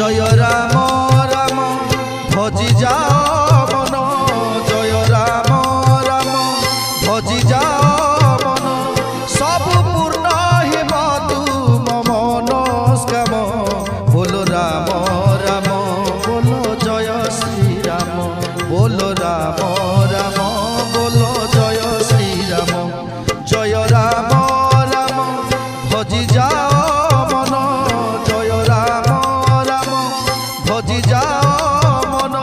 জয় রাম রাম ভজি যাও মন, জয় রাম রাম ভজি যাও মন, সবু পূর্ণ হেব তুম মনস্কাম। বলো রাম রাম বলো জয় শ্রীরাম, বলো রাম রাম বলো জয় শ্রীরাম। জয় রাম রাম ভজি যাও মন, জয় রাম রাম ভজি যাও মন।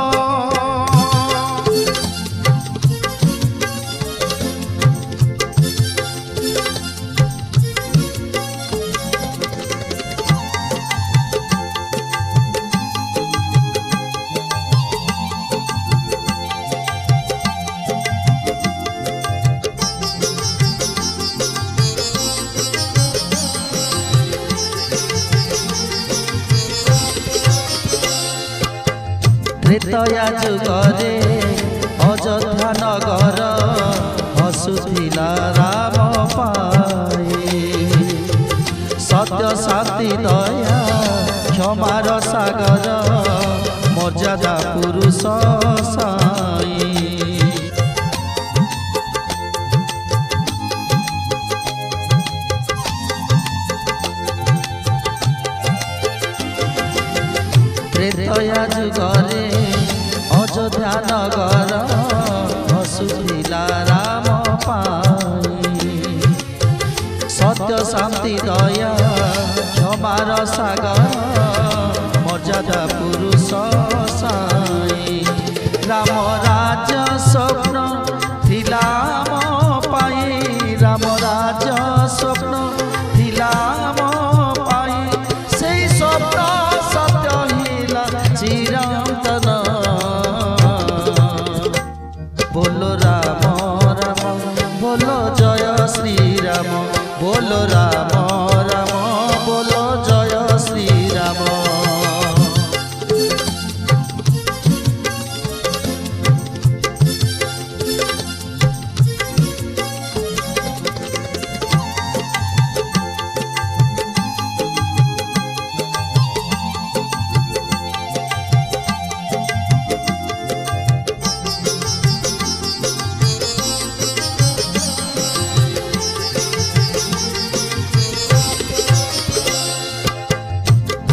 ত্রেতয়া যুগরে অযোধ্যা নগর হসুথিলা রাম পাই, সত্য শান্তি দয়া ক্ষমার সাগর মর্যাদা পুরুষ সাই। ত্রেতয়া যুগরে অযোধ্যা নগর হসুথিলা রাম পাই, সত্য শান্তি দয়া ক্ষমার সাগর মর্যাদা পুরুষ সাই। রাম রাজ স্বপ্ন থিলা মো পাই, রাম রাজ স্বপ্ন থিলা মো পাই, সেই স্বপ্ন সত্য হিলা চিরন্তন। बोलो राम राम बोलो जय श्री राम, बोलो राम राम बोलो जय श्री राम।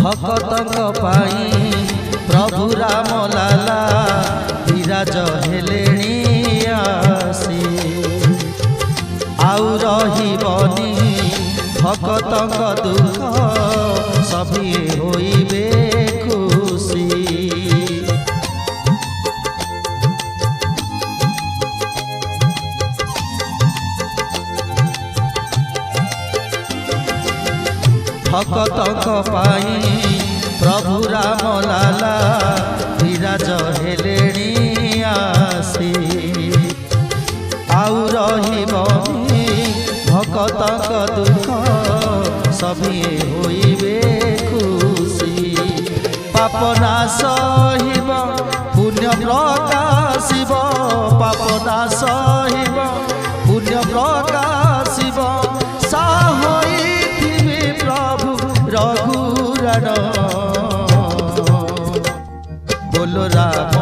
भक्तक पाई प्रभु राम लाला विराज हेलेणी आसी, आउ रहिबनी भक्तक दुख सभी होइबे खुशी। भक्तक पाई प्रभु राम लाला विराज हेलेणी आसी, आउ रहिबनी भक्तक दुख सभी होइबे खुशी। पाप नाश हिब पुण्य प्रकाशिब, पाप नाश हिब पुण्य प्रकाशिब, साहोई प्रभु रघुराण। बोलो राम